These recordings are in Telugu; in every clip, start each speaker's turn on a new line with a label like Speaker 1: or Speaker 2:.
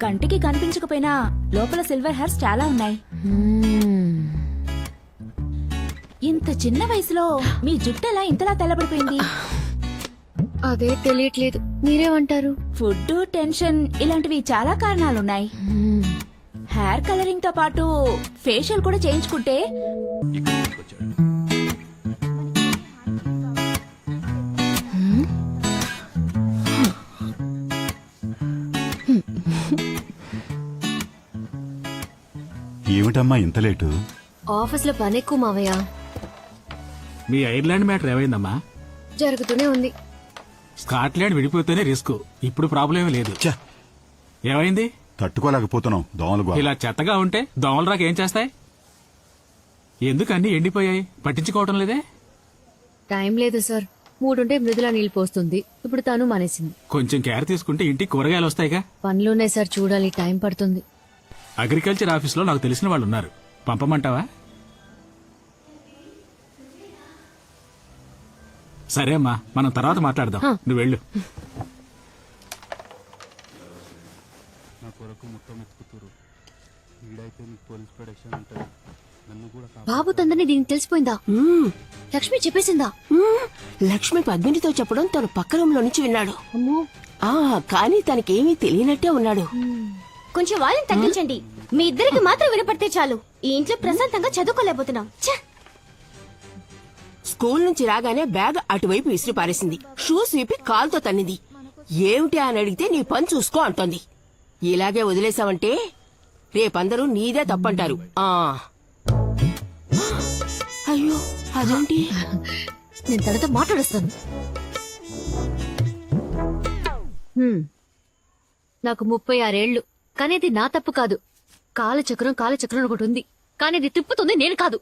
Speaker 1: కంటికి కనిపించకపోయినా లోపల సిల్వర్ హెయిర్స్ చాలా ఉన్నాయి. ఇంత చిన్న వయసులో మీ జుట్టు ఎలా ఇంతలా తెల్లబడిపోయింది?
Speaker 2: అదే తెలియట్లేదు, మీరేమంటారు?
Speaker 1: ఫుడ్, టెన్షన్ ఇలాంటివి చాలా కారణాలున్నాయి. హెయిర్ కలరింగ్ తో పాటు ఫేషియల్ కూడా చేయించుకుంటే
Speaker 3: ఏమిటమ్మా ఇంత లేటు?
Speaker 2: ఆఫీస్ లో పని ఎక్కువ మావయ్య.
Speaker 4: మీ ఐర్లాండ్ మ్యాటర్ ఏమైందమ్మా?
Speaker 2: జరుగుతూనే ఉంది.
Speaker 4: స్కాట్లాండ్ విడిపోతేనే రిస్క్, ఇప్పుడు ప్రాబ్లం ఏమీ లేదు.
Speaker 3: ఛ!
Speaker 4: ఏమైంది?
Speaker 3: తట్టుకోలేకపోతున్నాం దోమలు గోల.
Speaker 4: ఇలా చెత్తగా ఉంటే దోమలు రాక ఏం చేస్తాయి? ఎందుకు అన్ని ఎండిపోయాయి, పట్టించుకోవటం లేదే?
Speaker 2: టైం లేదు సార్. మూడుంటే మృదులా నీళ్ళు పోస్తుంది, ఇప్పుడు తను మానేసింది.
Speaker 4: కొంచెం కేర్ తీసుకుంటే ఇంటికి కూరగాయలు వస్తాయిగా.
Speaker 2: పనులున్నాయి సార్, చూడాలి, టైం పడుతుంది.
Speaker 4: అగ్రికల్చర్ ఆఫీస్ లో నాకు తెలిసిన వాళ్ళు ఉన్నారు, పంపమంటావా? సరే అమ్మా, మనం తర్వాత మాట్లాడదాం. నువ్వు వెళ్ళు.
Speaker 2: బాబు తందని దీనికి తెలిసిపోయిందా? లక్ష్మి చెప్పేసిందా?
Speaker 5: లక్ష్మి పద్మినితో చెప్పడం తను పక్క రూమ్ లో నుంచి విన్నాడు.
Speaker 2: అమ్మో,
Speaker 5: కానీ తనకేమీ తెలియనట్టే ఉన్నాడు.
Speaker 6: కొంచెం వాళ్ళని తగ్గించండి. మీ ఇద్దరికి మాత్రం వినపడితే చాలు. ఈ ఇంట్లో ప్రశాంతంగా చదువుకోలేకపోతున్నాం.
Speaker 5: స్కూల్ నుంచి రాగానే బ్యాగ్ అటువైపు విసిరి పారేసింది. షూస్ విప్పి కాలుతో తన్నింది. ఏమిటి అని అడిగితే నీ పని చూసుకో అంటోంది. ఇలాగే వదిలేసావంటే రేపందరూ నీదే తప్పంటారు. అయ్యో, అదేంటి?
Speaker 2: నేను తనతో మాట్లాడుస్తాను. నాకు 36 ఏళ్లు, కానీ అది నా తప్పు కాదు. కాలచక్రం ఒకటి ఉంది, కానీ అది తిప్పుతుంది నేను కాదు.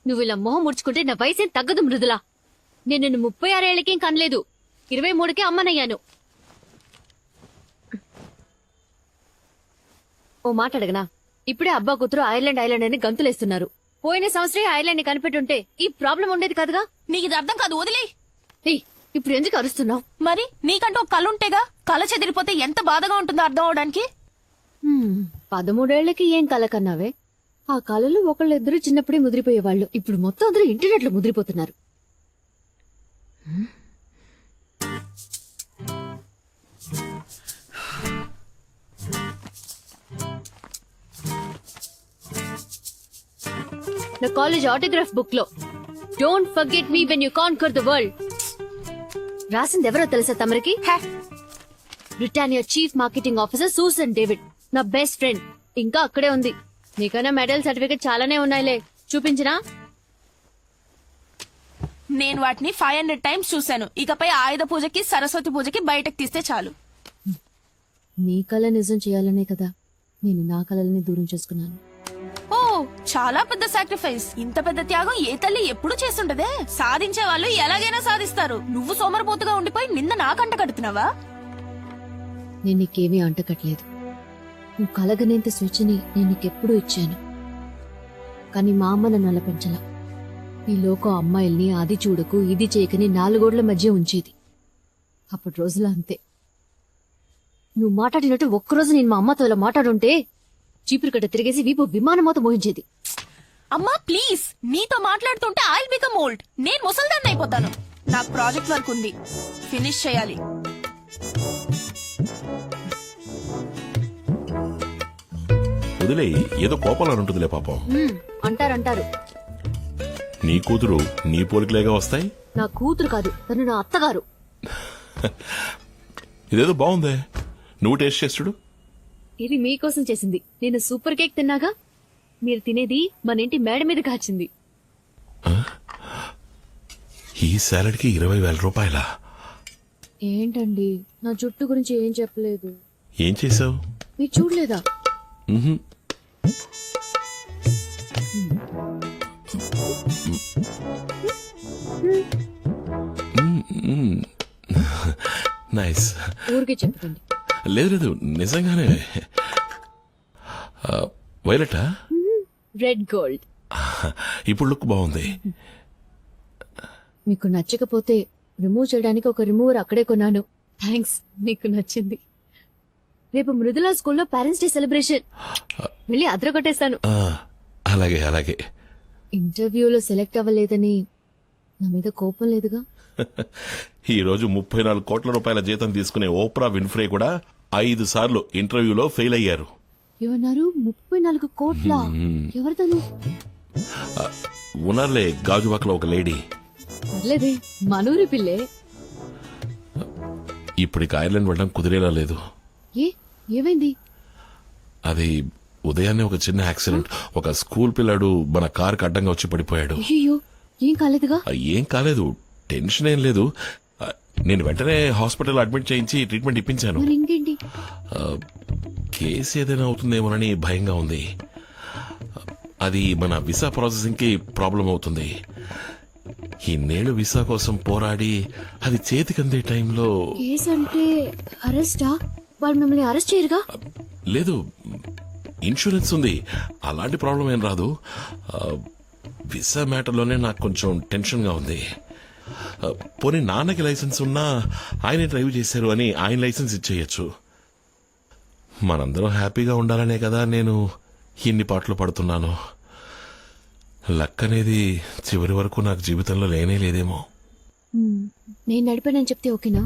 Speaker 2: నువ్వు ఇలా మొహం ముడుచుకుంటే నా వయసేం తగ్గదు మృదులా. నేను నిన్ను 36 ఏళ్లకేం కనలేదు, 23కే అమ్మనయ్యాను. ఓ మాట అడగనా? ఇప్పుడే అబ్బా కూతురు ఐర్లాండ్ అని గంతులేస్తున్నారు. పోయిన సంవత్సరం ఐర్లాండ్ ని కనిపెట్టుంటే ఈ ప్రాబ్లం ఉండేది కాదుగా.
Speaker 1: నీకు ఇది అర్థం కాదు, వదిలే.
Speaker 2: ఇప్పుడు ఎందుకు అరుస్తున్నావు?
Speaker 1: మరి నీకంటూ ఒక కళ ఉంటేగా, కళ చెదిరిపోతే ఎంత బాధగా ఉంటుందో అర్థం అవడానికి.
Speaker 2: 13 ఏళ్లకి ఏం కళ కన్నావే? ఆ కళలు ఒకళ్ళిద్దరు చిన్నప్పుడే ముదిరిపోయేవాళ్ళు, ఇప్పుడు మొత్తం అందరూ ఇంటర్నెట్ లో ముదిరిపోతున్నారు. నా కాలేజ్ ఆటోగ్రాఫ్ బుక్ లో don't forget me when you conquer the world రాసింది ఎవరో తెలుసా తమరికి? Britannia chief marketing officer Susan David, నా బెస్ట్ ఫ్రెండ్. ఇంకా అక్కడే ఉంది. నీకైనా మెడల్ సర్టిఫికెట్ చాలానే ఉన్నాయిలే, చూపించినా?
Speaker 1: నేను వాటిని 500 టైమ్స్ చూశాను. ఇకపై ఆయుధ పూజకి, సరస్వతి పూజకి బయటకు తీస్తే చాలు.
Speaker 2: నీ కళ నిజం చేయాలనే కదా నేను నా కళలని దూరం చేసుకున్నాను.
Speaker 1: ఓ, చాలా పెద్ద సాక్రిఫైస్. ఇంత పెద్ద త్యాగం ఏ తల్లి ఎప్పుడు చేస్తుండదే. సాధించే వాళ్ళు ఎలాగైనా సాధిస్తారు. నువ్వు సోమరపోతుగా ఉండిపోయి నింద నాకంట కడుతున్నావా?
Speaker 2: నేను నీకేమీ అంటకట్లేదు. నువ్వు కలగనేంత సూచని నేను నీకెప్పుడూ ఇచ్చాను. కానీ మా అమ్మ నన్ను అలా పెంచలా. ఈ లోకం అమ్మాయిల్ని అది చూడకు ఇది చేయకని 4 గోడల మధ్య ఉంచేది. అప్పటి రోజులు అంతే. నువ్వు మాట్లాడినట్టు ఒక్కరోజు నేను మా అమ్మతో ఇలా మాట్లాడుంటే చీపురుకట్ట తిరిగేసి వీపు విమానమోత మోహించేది.
Speaker 1: అమ్మా ప్లీజ్, నీతో మాట్లాడుతుంటే ఐల్ బికమ్ ఓల్డ్. నేను ముసల్దాన్ని అయిపోతాను. నాకు ప్రాజెక్ట్ వర్క్ ఉంది, ఫినిష్ చేయాలి.
Speaker 7: వదిలే, ఏదో కోపంలో ఉంటుందిలే పాపం.
Speaker 2: అంటారు.
Speaker 7: నీ కూతురు నీ పోలికలేగా వస్తాయి.
Speaker 2: నా కూతురు కాదు, తను నా అత్తగారు.
Speaker 7: ఇదేదో బాగుందే, నువ్వు టేస్ట్ చేస్తుడు.
Speaker 2: ఇది మీకోసం చేసింది. నేను సూపర్ కేక్ తిన్నాగా, మీరు తినేది మన ఇంటి మేడ మీద కాచింది.
Speaker 7: ఈ సాలడ్ కి 20,000 రూపాయలా?
Speaker 2: ఏంటండి, నా జుట్టు గురించి ఏం చెప్పలేదు.
Speaker 7: ఏం చేసావు?
Speaker 2: మీరు చూడలేదా?
Speaker 7: నైస్.
Speaker 2: ఊరికే చెప్పండి.
Speaker 7: లేదు, నిజంగానే. వైలెటా?
Speaker 2: Red gold.
Speaker 7: ఇప్పుడు లుక్ బాగుంది.
Speaker 2: మీకు నచ్చకపోతే రిమూవ్ చేయడానికి ఒక రిమూవర్ అక్కడే కొన్నాను. థ్యాంక్స్, మీకు నచ్చింది. రేపు మృదుల స్కూల్లో పేరెంట్స్ డే సెలబ్రేషన్. వెళ్ళి అద్ర కొట్టేస్తాను.
Speaker 7: అలాగే అలాగే.
Speaker 2: ఇంటర్వ్యూలో సెలెక్ట్ అవ్వలేదని నా మీద కోపం లేదుగా?
Speaker 7: ఈ రోజు 34 కోట్ల రూపాయల జీతం తీసుకునే ఓప్రా విన్ఫ్రే కూడా 5 సార్లు ఇంటర్వ్యూలో ఫెయిల్ అయ్యారు.
Speaker 2: ఏమన్నారు? 34 కోట్ల? ఎవరితను?
Speaker 7: ఉన్నారులే గాజువాకలో ఒక లేడీ.
Speaker 2: పర్లేదే, మనూరి పిల్లే.
Speaker 7: ఇప్పటికి ఐర్లాండ్ వెళ్ళడం కుదిరేలా లేదు.
Speaker 2: ఏమైంది?
Speaker 7: అది ఉదయాన్నే ఒక చిన్న యాక్సిడెంట్. ఒక స్కూల్ పిల్లాడు మన కారుకి అడ్డంగా వచ్చి పడిపోయాడు.
Speaker 2: అయ్యో, ఏం కాలేదుగా?
Speaker 7: ఏం కాలేదు, టెన్షన్ ఏం లేదు. నేను వెంటనే హాస్పిటల్ అడ్మిట్ చేయించి ట్రీట్మెంట్ ఇప్పించాను.
Speaker 2: మరి ఇంకేంటి?
Speaker 7: కేసు ఏదైనా అవుతుందేమోనని భయంగా ఉంది. అది మన వీసా ప్రాసెసింగ్ కి ప్రాబ్లం అవుతుంది. ఇన్నేళ్లు వీసా కోసం పోరాడి అది చేతికందే టైంలో.
Speaker 2: కేసు అంటే అరెస్టా? వాళ్ళు మిమ్మల్ని అరెస్ట్ చేయరుగా?
Speaker 7: లేదు, ఇన్సూరెన్స్ ఉంది, అలాంటి ప్రాబ్లం ఏం రాదు. వీసా మ్యాటర్లోనే నాకు కొంచెం టెన్షన్ గా ఉంది. పోనీ నాన్నకి లైసెన్స్ ఉన్నా ఆయనే డ్రైవ్ చేశారు అని ఆయన లైసెన్స్ ఇచ్చేయచ్చు. మనందరం హ్యాపీగా ఉండాలనే కదా నేను ఇన్ని పాటలు పడుతున్నాను. లక్ అనేది చివరి వరకు నాకు జీవితంలో లేనే లేదేమో.
Speaker 2: నేను నడిపానని చెప్తే ఓకేనా?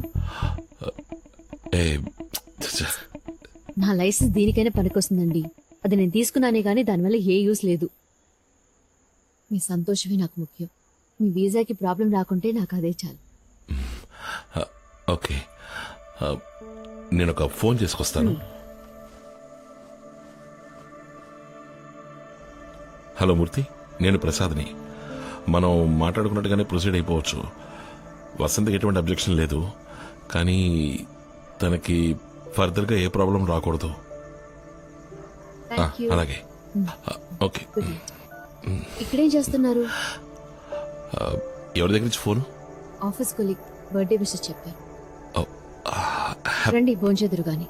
Speaker 7: ఏ
Speaker 2: నా లైసెన్స్ దీనికైనా పనికొస్తుందండి. అది నేను తీసుకున్నానే గానీ దానివల్ల ఏ యూస్ లేదు. మీ సంతోషమే నాకు ముఖ్యం. మీ వీసాకి ప్రాబ్లం రాకుంటే నాకు అదే చాలు.
Speaker 7: ఓకే, నేను ఒక ఫోన్ చేసుకొస్తాను. హలో మూర్తి, నేను ప్రసాద్ని. మనం మాట్లాడుకున్నట్టుగానే ప్రొసీడ్ అయిపోవచ్చు. వసంతకి ఎటువంటి అబ్జెక్షన్ లేదు, కానీ తనకి ఫర్దర్గా ఏ ప్రాబ్లం రాకూడదు.
Speaker 2: Thank you.
Speaker 7: అలాగే. ఓకే.
Speaker 2: ఇక్కడేం చేస్తున్నారు?
Speaker 7: ఎవరి దగ్గర నుంచి ఫోన్?
Speaker 2: ఆఫీస్ కొలీగ్ బర్త్డే విషయం చెప్పారు. రండి భోంచేదురు గాని.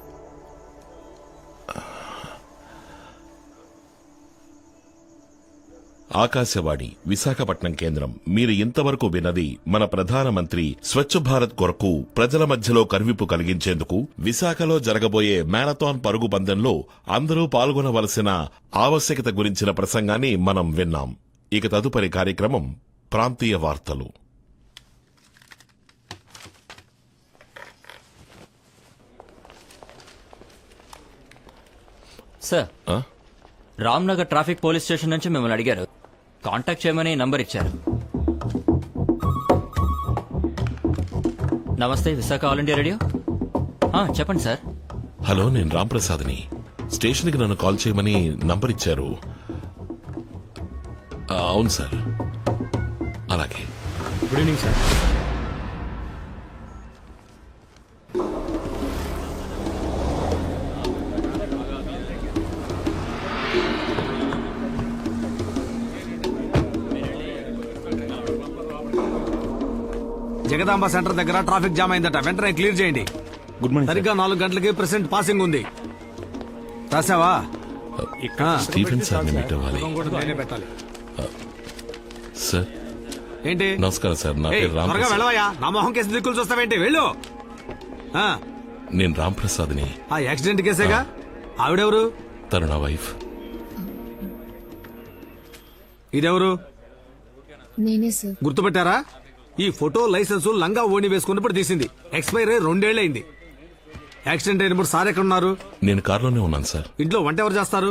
Speaker 7: ఆకాశవాణి విశాఖపట్నం కేంద్రం. మీరు ఇంతవరకు విన్నది మన ప్రధానమంత్రి స్వచ్ఛ భారత్ కొరకు ప్రజల మధ్యలో కనువిప్పు కలిగించేందుకు విశాఖలో జరగబోయే మ్యారథాన్ పరుగు పందెంలో అందరూ పాల్గొనవలసిన ఆవశ్యకత గురించిన ప్రసంగాన్ని మనం విన్నాం. ఇక తదుపరి కార్యక్రమం ప్రాంతీయ వార్తలు.
Speaker 8: Sir, Ramnagar traffic police station నుంచి మిమ్మల్ని అడిగారు. కాంటాక్ట్ చేయమని నంబర్ ఇచ్చారు. నమస్తే, విశాఖ ఆల్ ఇండియా రేడియో. చెప్పండి సార్.
Speaker 7: హలో, నేను రాంప్రసాద్ని. స్టేషన్కి నన్ను కాల్ చేయమని నంబర్ ఇచ్చారు. అవును సార్. అలాగే.
Speaker 4: Good evening sir.
Speaker 9: Jagadamba centre దగ్గర ట్రాఫిక్ జామ్ అయిందట, వెంటనే క్లియర్ చేయండి.
Speaker 4: Good morning.
Speaker 9: సరిగ్గా 4 గంటలకి ప్రెసెంట్ పాసింగ్ ఉంది. రాసావా?
Speaker 7: స్టీఫెన్ సార్ని మీట్ అవ్వాలి.
Speaker 9: నేనే పెట్టాలి.
Speaker 7: సార్,
Speaker 9: ఏంటి?
Speaker 7: నమస్కారం సార్. నా
Speaker 9: ఏయ్,
Speaker 7: పేరు
Speaker 9: త్వరగా
Speaker 7: రాంప్రసాద్.
Speaker 9: వెళ్ళవయ్యా. నా మొహం కేసు దిక్కులు చూస్తావేంటి? వెళ్ళు.
Speaker 7: నేను రాంప్రసాద్ని.
Speaker 9: ఆ యాక్సిడెంట్ కేసేగా. ఆవిడెవరు?
Speaker 7: తను నా వైఫ్.
Speaker 9: ఇదెవరు?
Speaker 2: నేనే సార్.
Speaker 9: గుర్తుపెట్టారా? ఈ ఫోటో లైసెన్స్ లంగా ఓణి వేసుకున్నప్పుడు తీసింది. ఎక్స్పైర్ అయ్యి 2 ఏళ్లైంది. యాక్సిడెంట్ అయినప్పుడు సార్ ఎక్కడ ఉన్నారు?
Speaker 7: నేను కారులోనే ఉన్నాను సార్.
Speaker 9: ఇంట్లో వంట ఎవరు చేస్తారు?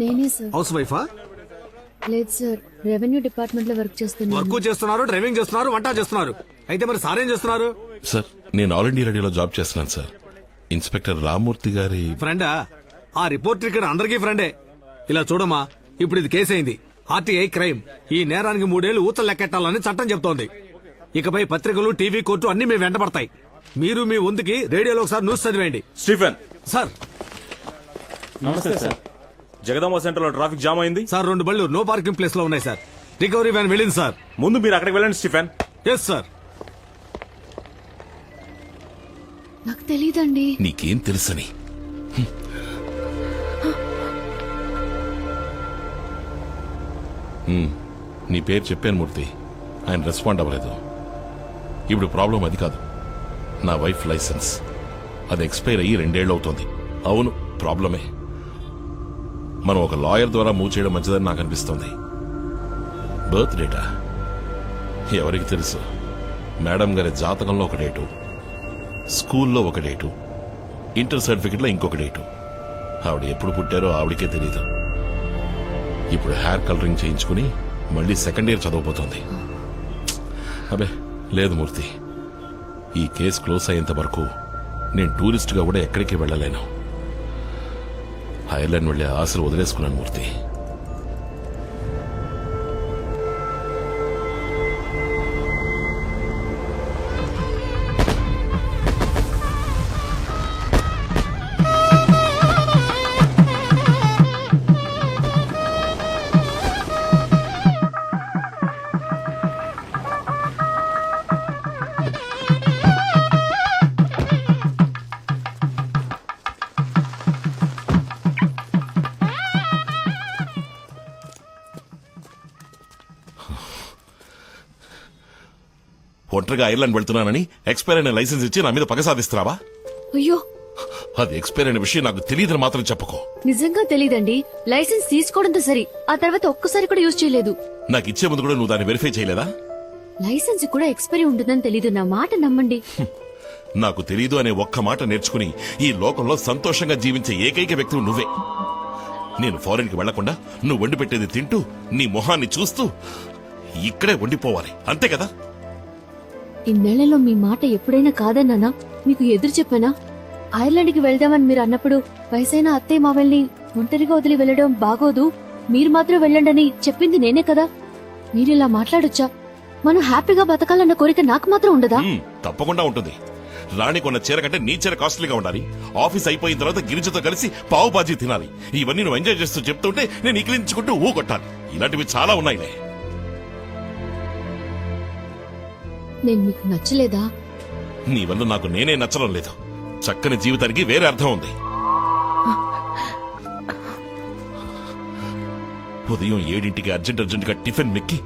Speaker 2: నేనే సార్.
Speaker 9: హౌస్ వైఫా?
Speaker 2: లేదు సార్, రెవెన్యూ డిపార్ట్మెంట్ లో వర్క్ చేస్తున్నాను.
Speaker 9: వర్క్ చేస్తున్నారు, డ్రైవింగ్ చేస్తున్నారు, వంట చేస్తున్నారు. అయితే మరి సార్ ఏం చేస్తున్నారు?
Speaker 7: సార్, నేను ఆల్ ఇండియా రేడియోలో జాబ్ చేస్తున్నాను సార్. ఇన్స్పెక్టర్ రామ్మూర్తి గారి
Speaker 9: ఫ్రెండా? ఆ రిపోర్టర్ ఇక్కడ అందరికీ ఫ్రెండే. ఇలా చూడమ్మా, ఇప్పుడు ఇది కేసు అయింది. RTI crime. ఈ నేరానికి 3 ఏళ్లు ఊచలు లెక్కెట్టాలని చట్టం చెప్తోంది. ఇకపై పత్రికలు, టీవీ, కోర్టు అన్ని మీ వెంటబడతాయి. మీరు మీ వంతుకి రేడియోలో ఒకసారి న్యూస్ చదివేయండి.
Speaker 10: Stephen
Speaker 9: sir.
Speaker 10: నమస్తే సార్. జగదాంబ సెంటర్ లో ట్రాఫిక్ జామ్ అయింది
Speaker 9: సార్. 2 బళ్ళు నో పార్కింగ్ ప్లేస్ లో ఉన్నాయి సార్. రికవరీ వ్యాన్ వెళ్ళింది సార్.
Speaker 10: ముందు మీరు అక్కడికి వెళ్ళండి స్టీఫెన్.
Speaker 9: Yes sir.
Speaker 2: నాకు తెలీదండి.
Speaker 7: నీకేం తెలుసని? నీ పేరు చెప్పాను మూర్తి. ఆయన రెస్పాండ్ అవ్వలేదు. ఇప్పుడు ప్రాబ్లం అది కాదు. నా వైఫ్ లైసెన్స్ అది ఎక్స్పైర్ అయ్యి 2 ఏళ్ళు అవుతోంది. అవును, ప్రాబ్లమే. మనం ఒక లాయర్ ద్వారా మూవ్ చేయడం మంచిదని నాకు అనిపిస్తోంది. బర్త్ డేటా ఎవరికి తెలుసు? మేడం గారి జాతకంలో ఒక డేటు, స్కూల్లో ఒక డేటు, ఇంటర్ సర్టిఫికెట్లో ఇంకొక డేటు. ఆవిడ ఎప్పుడు పుట్టారో ఆవిడకే తెలియదు. ఇప్పుడు హెయిర్ కలరింగ్ చేయించుకుని మళ్ళీ సెకండ్ ఇయర్ చదవబోతోంది. అబే లేదు మూర్తి, ఈ కేసు క్లోజ్ అయ్యేంత వరకు నేను టూరిస్ట్గా కూడా ఎక్కడికి వెళ్ళలేను. ఐర్లాండ్ వెళ్లే ఆశలు వదిలేసుకున్నాను మూర్తి. ఒంటరిగా ఐర్లాండ్ వెళ్తున్నానని ఎక్స్పైర్ అయిన లైసెన్స్ ఇచ్చి నా మీద పగ సాధిస్తున్నావా?
Speaker 2: అయ్యో,
Speaker 7: అది ఎక్స్పైర్ అయిన విషయం నాకు తెలియదని మాత్రం చెప్పకో.
Speaker 2: నిజంగా తెలీదండి. లైసెన్స్ తీసుకోవడంతో సరి, ఆ తర్వాత ఒక్కసారి కూడా యూజ్ చేయలేదు.
Speaker 7: నాకు ఇచ్చే ముందు కూడా నువ్వు దాన్ని వెరిఫై చేయలేదా?
Speaker 2: లైసెన్స్ కూడా ఎక్స్పైరీ ఉంటుందని తెలీదు. నా మాట నమ్మండి.
Speaker 7: నాకు తెలీదు అనే ఒక్క మాట నేర్చుకుని ఈ లోకంలో సంతోషంగా జీవించే ఏకైక వ్యక్తివి నువ్వే. నేను ఫారెన్ కి వెళ్లకుండా నువ్వు వండి పెట్టేది తింటూ నీ మొహాన్ని చూస్తూ ఇక్కడే ఉండిపోవాలి, అంతే కదా?
Speaker 2: ఇన్నేళ్లలో మీ మాట ఎప్పుడైనా కాదన్నానా? మీకు ఎదురు చెప్పానా? ఐర్లాండ్కి వెళ్దామని మీరు అన్నప్పుడు వయసైన అత్తయ్య మావల్ని ఒంటరిగా వదిలి వెళ్లడం బాగోదు, మీరు మాత్రం వెళ్ళండని చెప్పింది నేనే కదా. మీరిలా మాట్లాడొచ్చా? మనం హ్యాపీగా బతకాలన్న కోరిక నాకు మాత్రం ఉండదా?
Speaker 7: తప్పకుండా ఉంటుంది. రాణి కొన్న చీర కంటే నీ చీర కాస్ట్లీగా ఉండాలి. ఆఫీస్ అయిపోయిన తర్వాత గిరిజతో కలిసి పావు బాజీ తినాలి. ఇవన్నీ నువ్వు ఎంజాయ్ చేస్తూ చెప్తుంటే నేను ఇకిలించుకుంటూ ఊకొట్టాలి. ఇలాంటివి చాలా ఉన్నాయిలే.
Speaker 2: నేను మీకు నచ్చలేదా?
Speaker 7: నీ వల్ల నాకు నేనే నచ్చడం లేదు. చక్కని జీవితానికి వేరే అర్థం ఉంది. ఉదయం 7 అర్జెంట్ గా టిఫిన్ మెక్కి,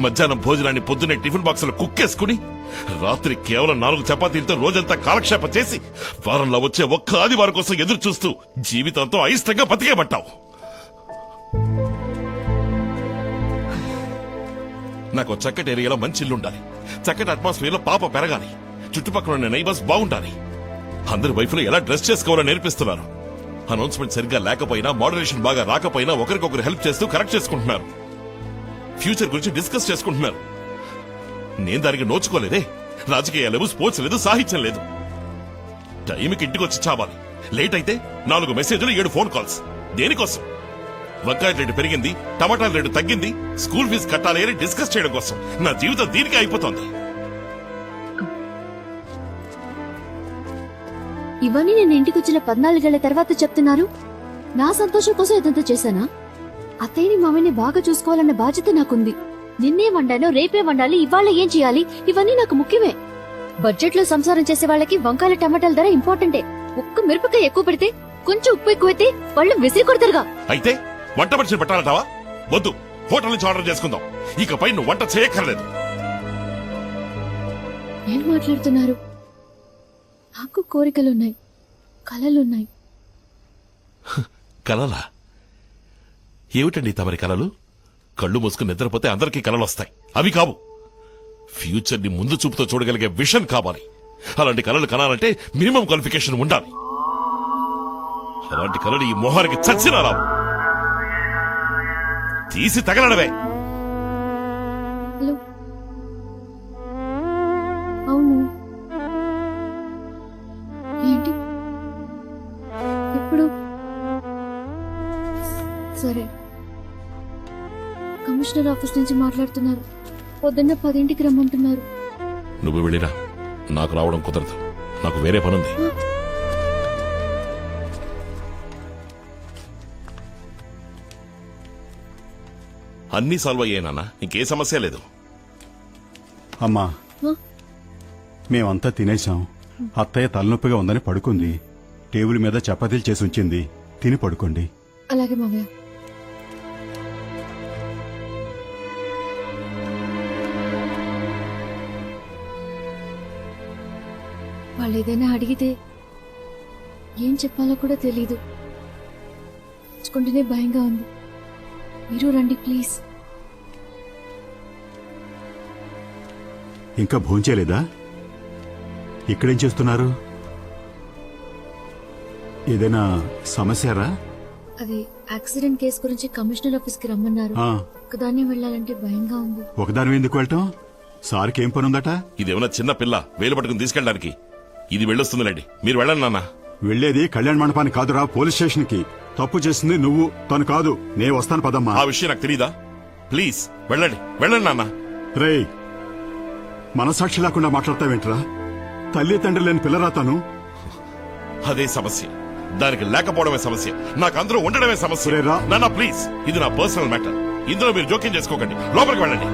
Speaker 7: మధ్యాహ్నం భోజనాన్ని పొద్దున్నే టిఫిన్ బాక్స్ లో కుక్కేసుకుని, రాత్రి కేవలం 4 చపాతీలతో రోజంతా కాలక్షేపం చేసి, వారంలో వచ్చే ఒక్క ఆదివారం కోసం ఎదురు చూస్తూ జీవితంతో అయిష్టంగా బతికేబట్టావు. నాకు చక్కటి ఏరియాలో మంచి ఇల్లు ఉండాలి, చక్కటి అట్మాస్ఫియర్ లో పాప పెరగాలి, చుట్టుపక్కల ఉన్న నైబర్స్ బాగుండాలి. అందరి వైఫ్లు ఎలా డ్రెస్ చేసుకోవాలో నేర్పిస్తున్నారు. అనౌన్స్మెంట్ సరిగ్గా లేకపోయినా, మోడరేషన్ బాగా రాకపోయినా ఒకరికొకరు హెల్ప్ చేస్తూ కరెక్ట్ చేసుకుంటున్నారు. ఫ్యూచర్ గురించి డిస్కస్ చేసుకుంటున్నారు. నేను దానికి నోచుకోలేదే. రాజకీయాలు లేవు, స్పోర్ట్స్ లేదు, సాహిత్యం లేదు. టైంకి ఇంటికి వచ్చి చావాలి. లేట్ అయితే 4 మెసేజ్లు, 7 ఫోన్ కాల్స్. దేనికోసం? వంకాయ రేటు పెరిగింది, టమాటాల రేటు తగ్గింది, స్కూల్ ఫీజు కట్టాలి అని డిస్కస్ చేయడం కోసం. నా జీవితం దీనికి అయిపోతుంది.
Speaker 2: ఇవన్నీ నేను ఇంటికి వచ్చిన 14 ఏళ్ల తర్వాత చెప్తున్నారు. నా సంతోషం కోసం ఇదంతా చేశానా? అత్తయ్యని మామయ్యని బాగా చూసుకోవాలన్న బాధ్యత నాకుంది. నిన్నే వండానో, రేపే వండాలి, ఇవాళ ఏం చేయాలి, ఇవన్నీ నాకు ముఖ్యమే. బడ్జెట్ లో సంసారం చేసే వాళ్ళకి వంకాయల టమాటాల ధర ఇంపార్టెంటే. ఒక్క మిరపకాయ ఎక్కువ పెడితే, కొంచెం ఉప్పు ఎక్కువైతే వాళ్ళు విసిరి కొడతారుగా.
Speaker 7: అయితే వంట మనిషిని పెట్టాలంటావా? వద్దు, హోటల్ నుంచి ఆర్డర్ చేసుకుందాం. ఇకపై నువ్వు వంట చేయక్కర్లేదు.
Speaker 2: ఏం మాట్లాడుతున్నారు? నాకు కోరికలున్నాయి, కలలున్నాయి.
Speaker 7: కలలా? ఏమిటండి తమరి కలలు? కళ్ళు మూసుకుని నిద్రపోతే అందరికీ కలలు వస్తాయి. అవి కావు. ఫ్యూచర్ ని ముందు చూపుతో చూడగలిగే విషన్ కావాలి. అలాంటి కలలు కనాలంటే మినిమం క్వాలిఫికేషన్ ఉండాలి. అలాంటి కలలు ఈ మొహానికి చచ్చినా రావు. తీసి తగలడవే.
Speaker 2: హలో, అవును, ఏంటి ఎప్పుడు? సరే, కమిషనర్ ఆఫీస్ నుంచి మాట్లాడుతున్నారు. పొద్దున్న 10ంటికి రమ్మంటున్నారు.
Speaker 7: నువ్వు వెళ్ళిరా, నాకు రావడం కుదరదు. నాకు వేరే పనుంది. అన్నీ సాల్వ్ అయ్యానన్నా, ఇంకే సమస్య లేదు.
Speaker 3: అమ్మా,
Speaker 2: హ?
Speaker 3: మేమంతా తినేశాం. అత్తయ్య తలనొప్పిగా ఉందని పడుకుంది. టేబుల్ మీద చపాతీలు చేసి ఉంచింది, తిని పడుకోండి.
Speaker 2: అలాగే మావయ్య. వాళ్ళు ఏదైనా అడిగితే ఏం చెప్పాలో కూడా తెలీదు. తెచ్చుకుంటేనే భయంగా ఉంది. మీరు రండి ప్లీజ్.
Speaker 3: ఇంకా భోంచేయలేదా? ఇక్కడేం చేస్తున్నారు? ఏదైనా సమస్యరా?
Speaker 2: అది యాక్సిడెంట్ కేసు గురించి కమిషనర్ ఆఫీస్ కి రమ్మన్నారు.
Speaker 3: ఆ,
Speaker 2: ఒకదాన్ని వెళ్ళాలంటే భయంగా ఉంది.
Speaker 3: ఒకదాని ఎందుకు వెళ్ళటం? సార్కి ఏం పని ఉందట?
Speaker 7: ఇదేమన్నా చిన్న పిల్ల వేలు పట్టుకుని తీసుకెళ్ళడానికి. ఇది వెళ్ళొస్తుందిలేండి, మీరు వెళ్ళండి నాన్న.
Speaker 3: వెళ్లేది కళ్యాణ మండపానికి కాదురా, పోలీస్ స్టేషన్ కి. తప్పు చేసింది నువ్వు, తను కాదు. నే వస్తాను పదమ్మా.
Speaker 7: ఆ విషయం నాకు తెలీదా? ప్లీజ్ వెళ్ళండి, వెళ్ళండి నాన్న.
Speaker 3: రేయ్, మనసాక్షి లేకుండా మాట్లాడతావేంట్రా? తల్లి తండ్రి లేని పిల్లరా తను.
Speaker 7: అదే సమస్య, దానికి లేకపోవడమే సమస్య, నాకు అందరూ ఉండడమే సమస్య.
Speaker 3: రా.
Speaker 7: నాన్న ప్లీజ్, ఇది నా పర్సనల్ మ్యాటర్. ఇందులో మీరు జోక్యం చేసుకోకండి. లోపలికి వెళ్ళండి.